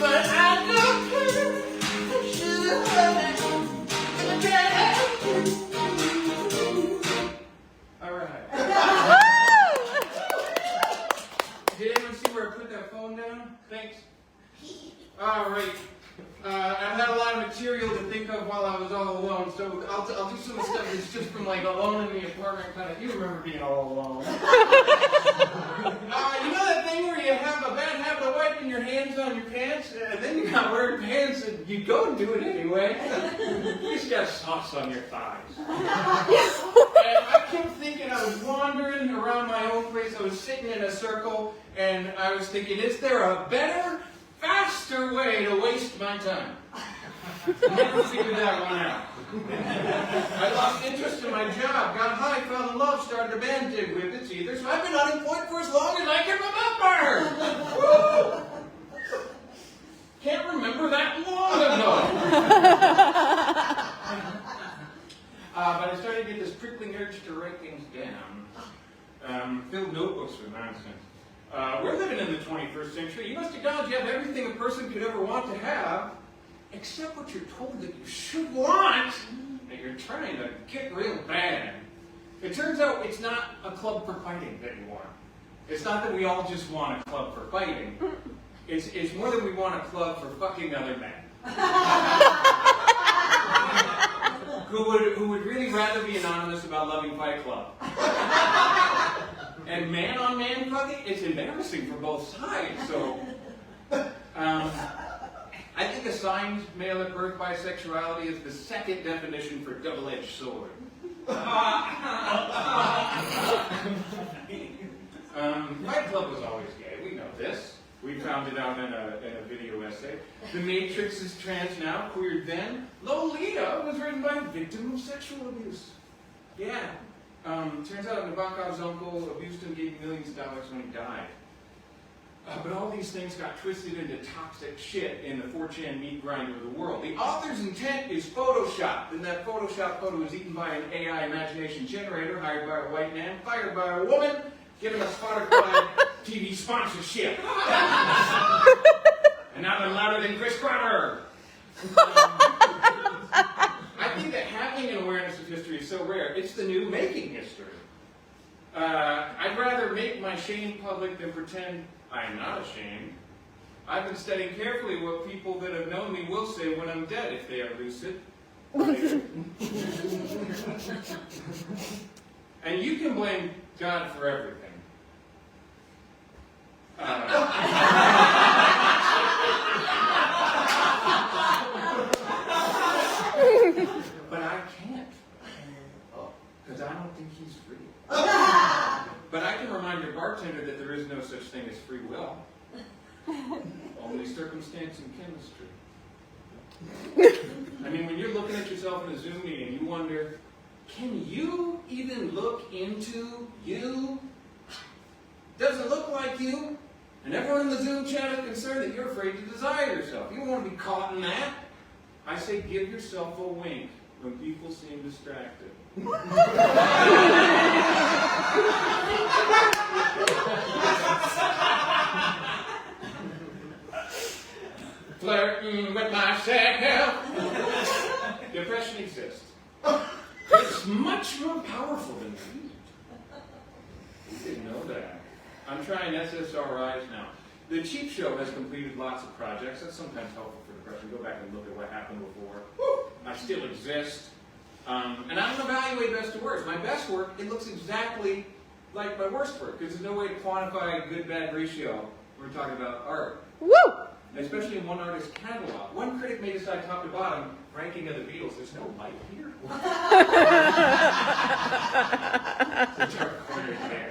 but I don't care. I should have heard All right. Did anyone see where I put that phone down? Thanks. All right. I've had a lot of material to think of while I was all alone, so I'll do some of the stuff that's just from like alone in the apartment kind of. You remember being all alone. You know that thing where you have a bad habit of wiping your hands on your pants, and then you got wearing pants, and you go and do it anyway. You just got sauce on your thighs. And I kept thinking, I was wandering around my own place, I was sitting in a circle, and I was thinking, is there a better, faster way to waste my time? Never figured that one out. I lost interest in my job, got high, fell in love, started a band, did with it's either. So I've been unemployed for as long as I can remember. Woo! Can't remember that long ago. But I started to get this prickling urge to write things down. Filled notebooks with nonsense. We're living in the 21st century. You must acknowledge you have everything a person could ever want to have, except what you're told that you should want, that you're trying to get real bad. It turns out it's not a club for fighting that you want. It's not that we all just want a club for fighting. It's more that we want a club for fucking other men. Who would really rather be anonymous about loving Fight Club. And man-on-man fucking, it's embarrassing for both sides. So, I think assigned male at birth bisexuality is the second definition for double-edged sword. Fight Club was always gay. We know this. We found it out in a video essay. The Matrix is trans now, queer then. Lolita was written by a victim of sexual abuse. Yeah. Turns out Nabokov's uncle abused him, gave him millions of dollars when he died. But all these things got twisted into toxic shit in the 4chan meat grinder of the world. The author's intent is Photoshop. Then that Photoshop photo is eaten by an AI imagination generator hired by a white man, fired by a woman, given a Spotify TV sponsorship. And now they're louder than Chris Carter. I think that having an awareness of history is so rare. It's the new making history. I'd rather make my shame public than pretend I'm not ashamed. I've been studying carefully what people that have known me will say when I'm dead, if they are lucid. And you can blame God for everything. But I can't. Because I don't think he's real. But I can remind your bartender that there is no such thing as free will. Only circumstance and chemistry. I mean, when you're looking at yourself in a Zoom meeting, you wonder, can you even look into you? Does it look like you? And everyone in the Zoom chat is concerned that you're afraid to desire yourself. You don't want to be caught in that. I say give yourself a wink when people seem distracted. Flirting with myself. Depression exists. It's much more powerful than music. You didn't know that. I'm trying SSRIs now. The Cheep show has completed lots of projects. That's sometimes helpful for depression. Go back and look at what happened before. I still exist. And I don't evaluate best to worst. My best work, it looks exactly like my worst work, because there's no way to quantify a good-bad ratio when we're talking about art. Woo! Especially in one artist's catalog. One critic may decide top to bottom, ranking of the Beatles, there's no light here. It's a dark corner there.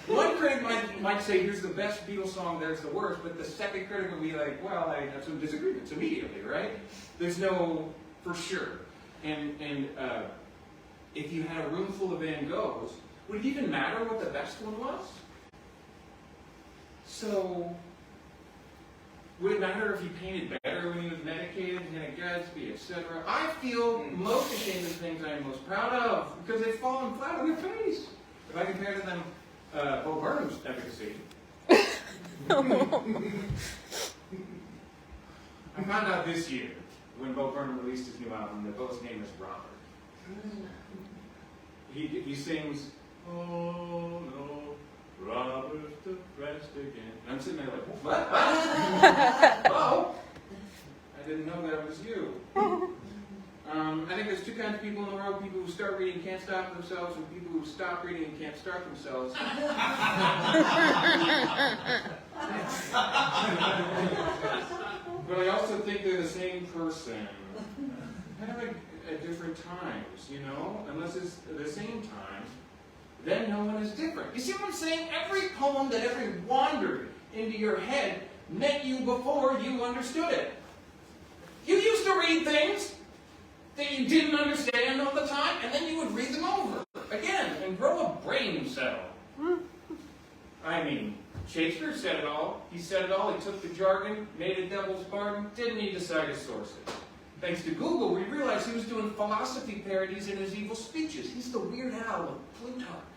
One critic might say, here's the best Beatles song, there's the worst, but the second critic will be like, well, I have some disagreements immediately, right? There's no for sure. And if you had a room full of Van Goghs, would it even matter what the best one was? So, would it matter if he painted better when he was medicated, and had a Gatsby, etc.? I feel most ashamed of the things I am most proud of, because they've fallen flat on their face. If I compare to them Bo Burnham's efficacy. I found out this year, when Bo Burnham released his new album, that Bo's name is Robert. He sings, "Oh no, Robert's depressed again." And I'm sitting there like, what? Bo? I didn't know that was you. I think there's two kinds of people in the world: people who start reading and can't stop themselves, and people who stop reading and can't start themselves. But I also think they're the same person. Kind of like at different times, you know? Unless it's at the same time, then no one is different. You see what I'm saying? Every poem that ever wandered into your head met you before you understood it. You used to read things that you didn't understand all the time, and then you would read them over again and grow a brain cell. I mean, Shakespeare said it all. He said it all. He took the jargon, made a devil's bargain, didn't need to cite his sources. Thanks to Google, we realized he was doing philosophy parodies in his evil speeches. He's the Weird Al of Plutarch.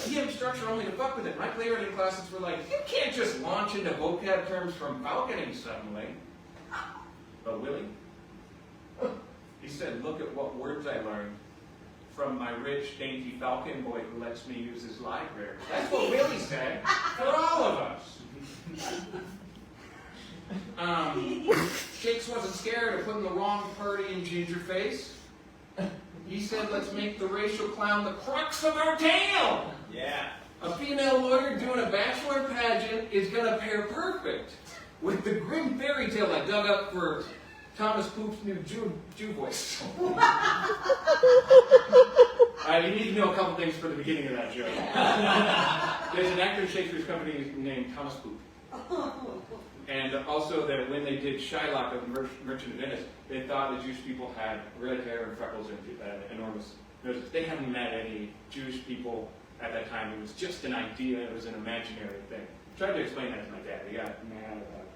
He had structure only to fuck with it. My playwriting classes were like, you can't just launch into vocab terms from falconing suddenly. But Willie, he said, look at what words I learned from my rich, dainty falcon boy who lets me use his library. That's what Willie said for all of us. Shakes wasn't scared of putting the wrong purdy in Gingerface. He said, let's make the racial clown the crux of our tale. Yeah. A female lawyer doing a bachelor pageant is going to pair perfect with the grim fairy tale I dug up for Thomas Poop's new Jew voice. You need to know a couple things for the beginning of that joke. There's an actor in Shakespeare's company named Thomas Poop. And also that when they did Shylock of the Merchant of Venice, they thought the Jewish people had red hair and freckles and enormous noses. They hadn't met any Jewish people at that time. It was just an idea. It was an imaginary thing. I tried to explain that to my dad. He got mad about it.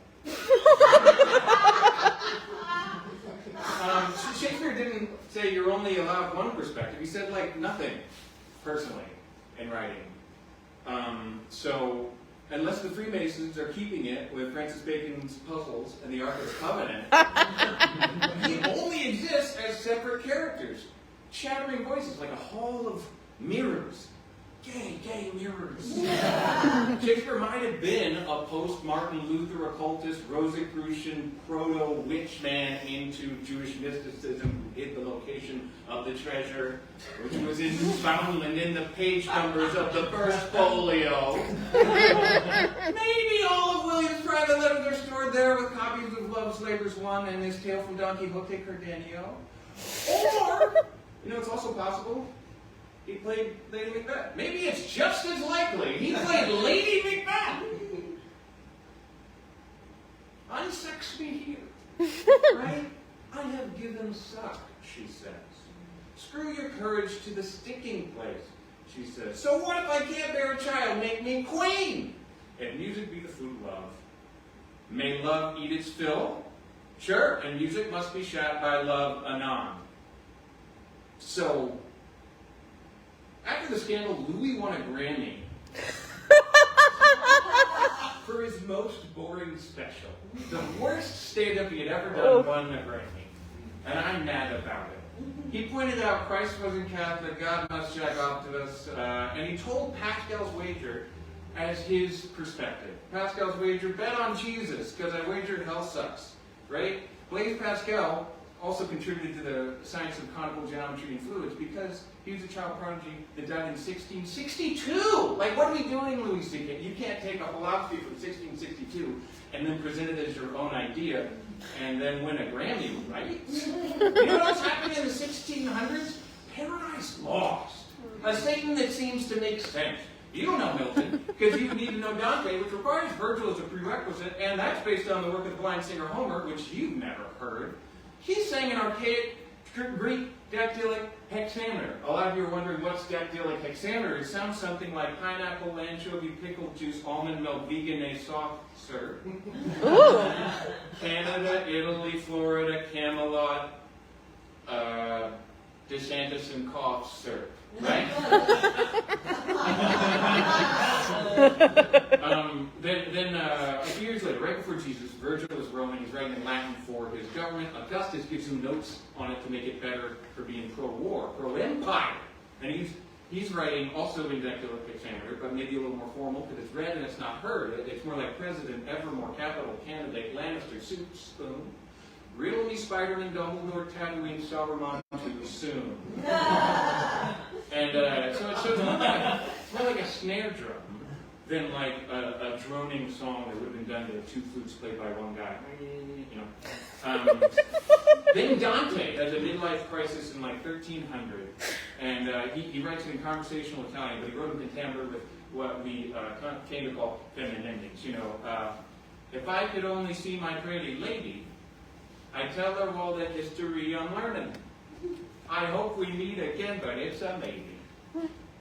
Shakespeare didn't say you're only allowed one perspective. He said, like, nothing, personally, in writing. So, unless the Freemasons are keeping it with Francis Bacon's puzzles and the Ark of the Covenant, he only exists as separate characters, chattering voices like a hall of mirrors. Gay mirrors. Shakespeare might have been a post-Martin Luther occultist, Rosicrucian proto-witch man into Jewish mysticism who hid the location of the treasure, which was in Newfoundland in the page numbers of the first folio. Maybe all of William's private letters are stored there with copies of Love's Labour's Won and his tale from Don Quixote Cardenio. Or, it's also possible he played Lady Macbeth. Maybe it's just as likely he played Lady Macbeth. Unsex me here. Right? I have given suck, she says. Screw your courage to the sticking place, she says. So what if I can't bear a child? Make me queen. And music be the food of love. May love eat its fill? Sure, and music must be shot by love anon. So, after the scandal, Louis won a Grammy for his most boring special. The worst stand-up he had ever done won a Grammy. And I'm mad about it. He pointed out Christ wasn't Catholic, God must jack off to us, and he told Pascal's Wager as his perspective. Pascal's Wager, bet on Jesus, because I wagered hell sucks. Right? Blaise Pascal also contributed to the science of conical geometry and fluids because he was a child prodigy that died in 1662. Like, what are we doing, Louis C.K.? You can't take a philosophy from 1662 and then present it as your own idea and then win a Grammy, right? You know what's happening in the 1600s? Paradise Lost. A Satan that seems to make sense. You don't know Milton, because you need to know Dante, which requires Virgil as a prerequisite, and that's based on the work of the blind singer Homer, which you've never heard. He sang an archaic Greek dactylic hexameter. A lot of you are wondering what's dactylic hexameter. It sounds something like pineapple, anchovy, pickled juice, almond milk, vegan, a soft serve. Canada, Italy, Florida, Camelot, DeSantis and cough syrup. Right? then government. Augustus gives him notes on it to make it better for being pro-war, pro-empire. And he's writing also in Declaration, but maybe a little more formal because it's read and it's not heard. It's more like President Evermore, capital candidate Lannister, soup spoon. Riddle me Spider-Man, Dumbledore, Tatooine, Sauron, too soon. And so it's more like a snare drum than like a droning song that would have been done to two flutes played by one guy. You know. Then Dante has a midlife crisis in like 1300, and he writes it in conversational Italian, but he wrote in contemporary with what we came to call feminine endings. You know, if I could only see my pretty lady, I tell her all the history I'm learning. I hope we meet again, but it's a maybe.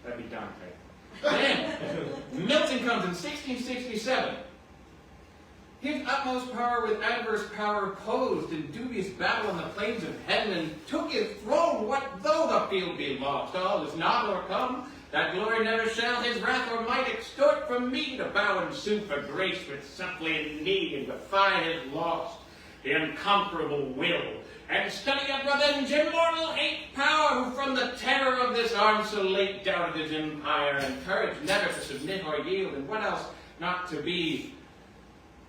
That'd be Dante. Then, Milton comes in 1667. His utmost power with adverse power opposed in dubious battle on the plains of heaven, and took his throne. What though the field be lost? All is not o'ercome. That glory never shall his wrath or might extort from me, to bow and sue for grace with suppliant knee, and defy his lost, the incomparable will, and study up revenge, immortal hate, power, who from the terror of this arm so late doubted his empire, and courage never to submit or yield, and what else not to be.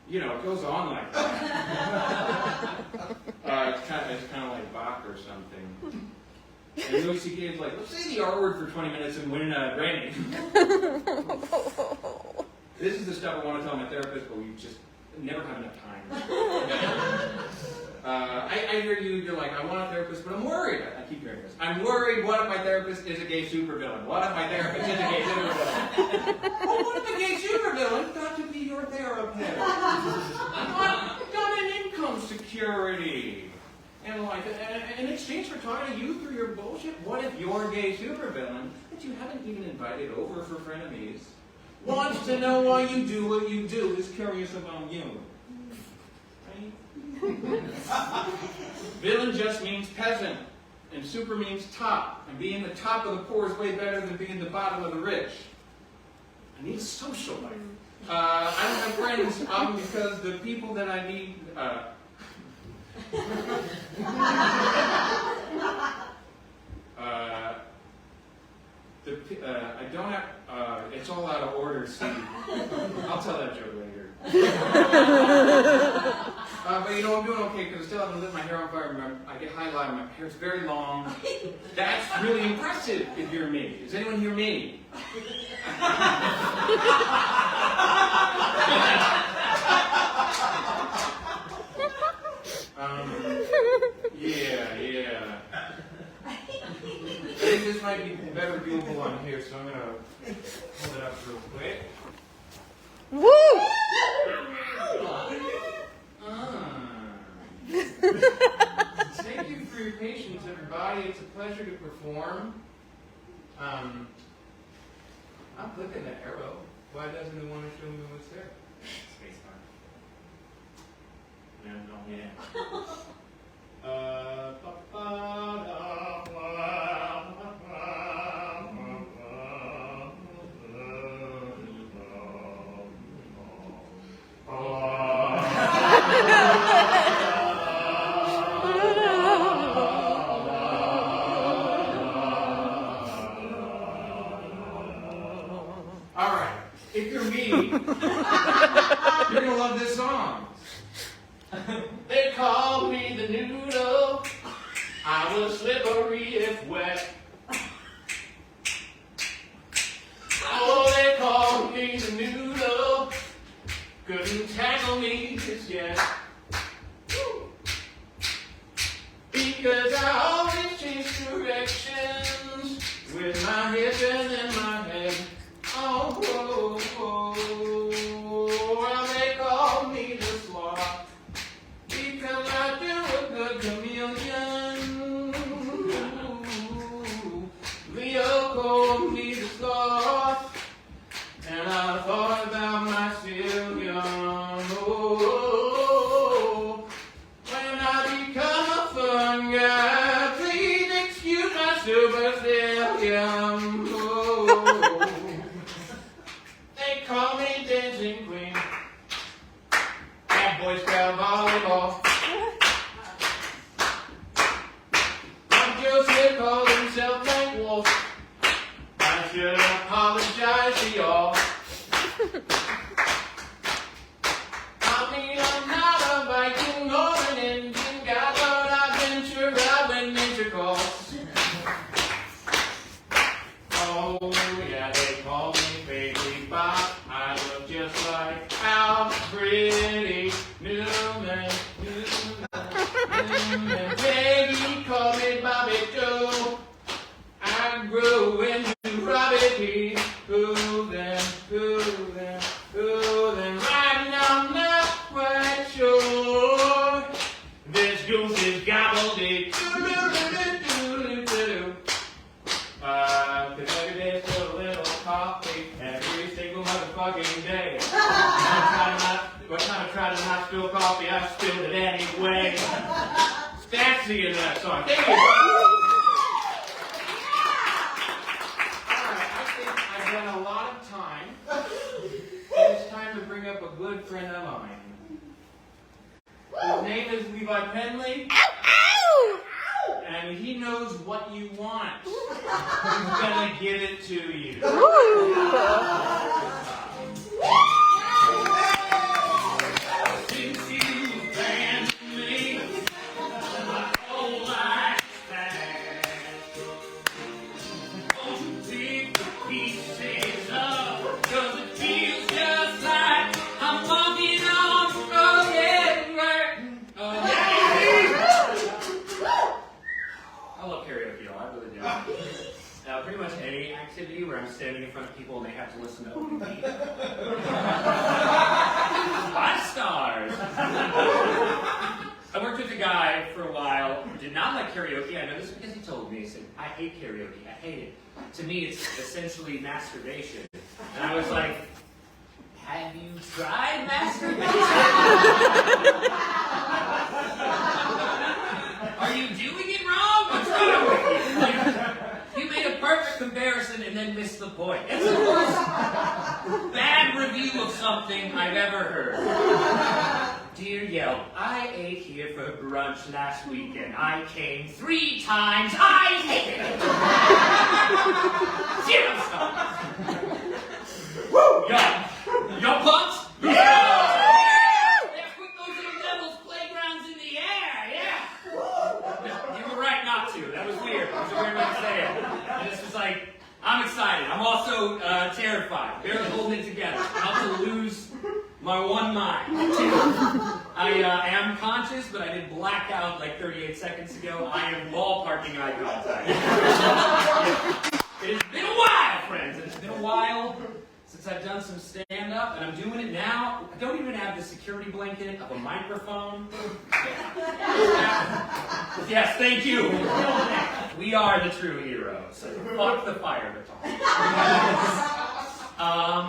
You know, it goes on like that. It's kind of like Bach or something. And Louis C.K. is like, let's say the R word for 20 minutes and win a Grammy. This is the stuff I want to tell my therapist, but we just never have enough time. I hear you're like, I want a therapist, but I'm worried. I keep hearing this. I'm worried, what if my therapist is a gay supervillain? What if my therapist is a gay supervillain? Well, what if the gay supervillain got to be your therapist? Got an income security. And like, in exchange for talking to you through your bullshit, what if your gay supervillain, that you haven't even invited over for frenemies, wants to know why you do what you do, is curious about you? Villain just means peasant, and super means top, and being the top of the poor is way better than being the bottom of the rich. I need a social life. I don't have friends because the people that I need. I don't have. It's all out of order, Steve. I'll tell that joke later. But you know, I'm doing okay because I still haven't lit my hair on fire. I get highlighted. My hair's very long. That's really impressive if you're me. Does anyone hear me? Yeah. I think this might be better viewable on here, so I'm going to hold it up real quick. Woo! Thank you for your patience, everybody. It's a pleasure to perform. I'm clicking the arrow. Why doesn't it want to show me what's there? Spacebar. Yeah. If you're me, you're gonna love this song. They call me the noodle. I was slippery if wet. Oh, they call me the noodle. Couldn't tackle me just yet. Because I always change directions with my hips and in my head. Oh, well, they call me the sloth because I do a good chameleon. Leo called me the sloth, and I thought about my still young. Oh, when I become a fun guy, please excuse my super still young. Call me dancing queen. Bad boy style volleyball. pretty Newman. Peggy called me Bobby Joe. I grew into Robbie P. Who then, right now I'm not quite sure. This goose is gobbledygook. Cause every day it's a little coffee, every single motherfucking day. When I try to not spill coffee, I spilled it anyway. Fancy in that song. Thank you. Alright, I think I've done a lot of time. And it's time to bring up a good friend of mine. His name is Levi Penley. And he knows what you want. He's gonna give it to you. Since you abandoned me, my whole life past. Won't you pick the pieces up? 'Cause it feels just like I'm walking on broken ground. Oh, yeah. I love karaoke, y'all. I really do. Pretty much any activity where I'm standing in front of people and they have to listen to OPP. 5 stars. I worked with a guy for a while who did not like karaoke. I know this because he told me. He said, I hate karaoke. I hate it. To me, it's essentially masturbation. And I was like, have you tried masturbation? Are you doing it wrong? What's wrong with you? Like, you made a perfect comparison and then missed the point. It's the worst bad review of something I've ever heard. Dear Yelp, I ate here for brunch last weekend. I came 3 times. I hate it. 0 stars. Woo! Y'all pumped? Yeah! Put those little devils playgrounds in the air. Yeah. You were right not to. That was weird. That was a weird way to say it. And this was like, I'm excited. I'm also terrified. Barely holding it together. About to lose my one mind. I am conscious, but I did black out like 38 seconds ago. I am ballparking eye contact. It has been a while, friends. It's been a while since I've done some stand-up, and I'm doing it now. I don't even have the security blanket of a microphone. Yes, thank you. We are the true heroes. So fuck the fire baton.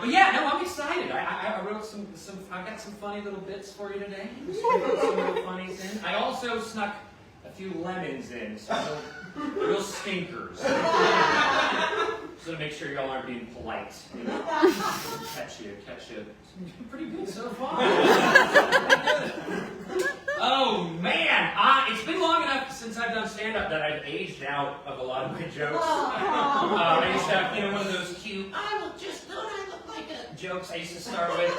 But yeah, no, I'm excited. I wrote some. I got some funny little bits for you today. Some little funnies in. I also snuck a few lemons in, some real stinkers. So to make sure y'all aren't being polite, you know. Catch you. Pretty good so far. Oh man, it's been long enough since I've done stand-up that I've aged out of a lot of my jokes. I used to have, one of those cute, I will just, don't I look like a jokes I used to start with.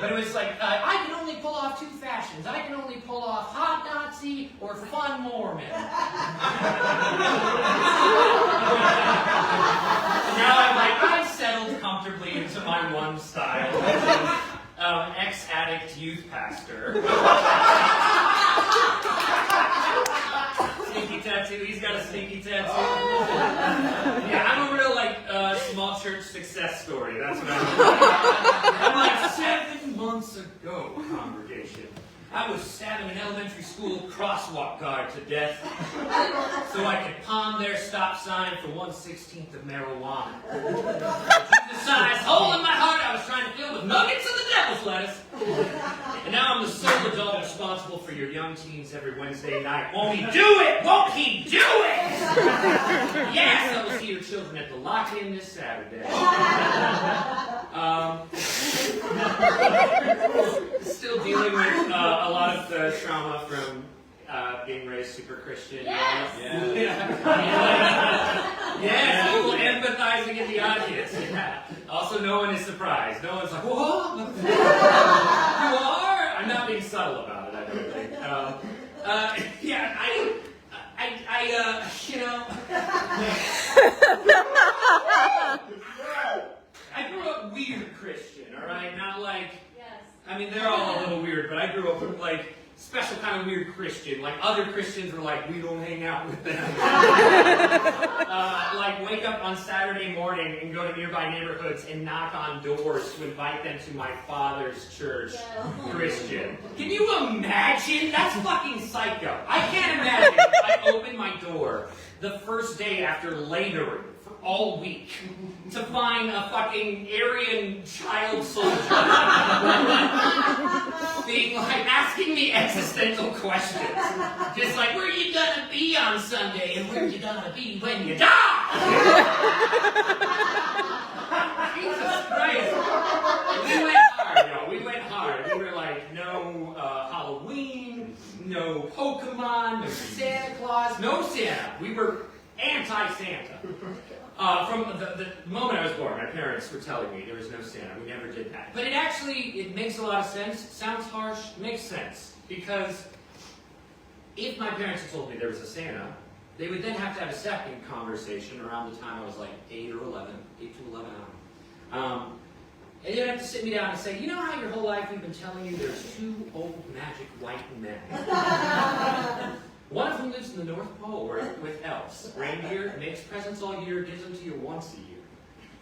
But it was like, I can only pull off 2 fashions. I can only pull off hot Nazi or fun Mormon. Now I'm like, I've settled comfortably into my one style, which is ex-addict youth pastor. Sneaky tattoo, he's got a sneaky tattoo. Yeah, I'm a real, small church success story, that's what I'm like 7 months ago, congregation. I was stabbing an elementary school crosswalk guard to death so I could palm their stop sign for 1/16 of marijuana. The size hole in my heart I was trying to fill with nuggets of the devil's lettuce. And now I'm the sole adult responsible for your young teens every Wednesday night. Won't he do it? Won't he do it? Yes, I will see your children at the lock-in this Saturday. Still dealing with a lot of the trauma from being raised super Christian. Yes! Yes, people empathizing in the audience. Yeah. Also, no one is surprised. No one's like, what? You are? I'm not being subtle about it, I don't think. I grew up weird Christian, all right? Not like, Yes. I mean, they're all a little weird, but I grew up with, like, special kind of weird Christian. Like, other Christians were like, we don't hang out with them. Like, wake up on Saturday morning and go to nearby neighborhoods and knock on doors to invite them to my father's church. Christian. Can you imagine? That's fucking psycho. I can't imagine if I opened my door the first day after laboring for all week to find a fucking Aryan child soldier being like, asking me existential questions. Just like, where you gonna be on Sunday and where you gonna be when you die? Jesus Christ. We went hard, yo. We went hard. We were like, no Halloween, no Pokemon, no Santa Claus, no Santa. We were anti-Santa. From the moment I was born, my parents were telling me there was no Santa. We never did that. But it makes a lot of sense. Sounds harsh, makes sense. Because if my parents had told me there was a Santa, they would then have to have a second conversation around the time I was like 8 to 11. And they'd have to sit me down and say, you know how your whole life we've been telling you there's 2 old magic white men? One of them lives in the North Pole with elves. Reindeer, makes presents all year, gives them to you once a year.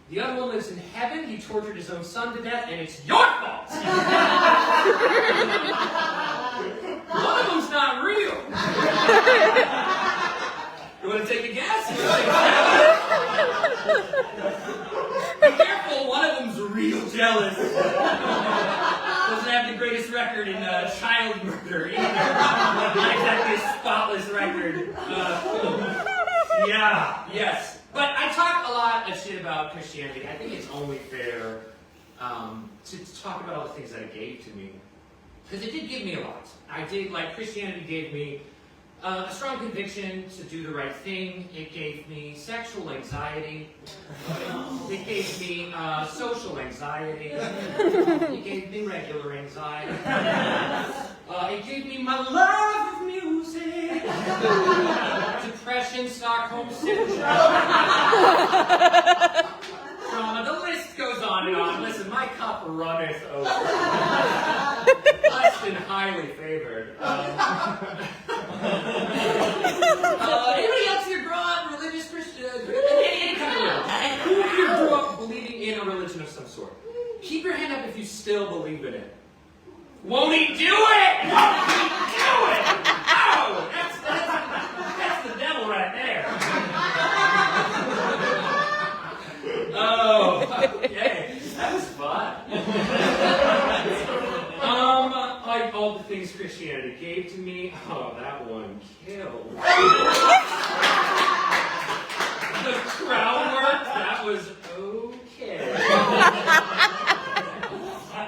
The other one lives in heaven. He tortured his own son to death, and it's your fault! One of them's not real. You want to take a guess? Be careful, one of them's real jealous. Doesn't have the greatest record in child murder either. Not exactly a spotless record. Yes. But I talk a lot of shit about Christianity. I think it's only fair to talk about all the things that it gave to me. Because it did give me a lot. Christianity gave me a strong conviction to do the right thing. It gave me sexual anxiety. It gave me social anxiety. It gave me regular anxiety. It gave me my love of music. Depression, Stockholm Syndrome. The list goes on and on. Listen, my cup runneth over. Blessed and highly favored. Anybody else here grow up religious Christian? Any kind of religion? Who here grew up believing in a religion of some sort? Keep your hand up if you still believe in it. Won't he do it? Won't he do it? Oh, that's the devil right there. Oh, okay. That was fun. Like all the things Christianity gave to me, that one killed. The crowd work, that was okay.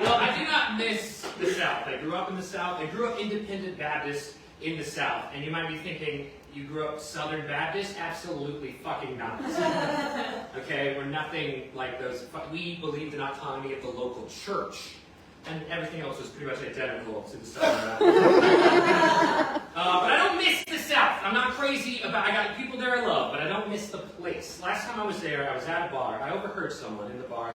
Well, I do not miss the South. I grew up in the South. I grew up independent Baptist in the South. And you might be thinking, you grew up Southern Baptist? Absolutely fucking not. Okay, we're nothing like those. We believed in autonomy of the local church. And everything else was pretty much identical to the Southern Baptist. But I don't miss the South. I'm not crazy about, I got people there I love, but I don't miss the place. Last time I was there, I was at a bar. I overheard someone in the bar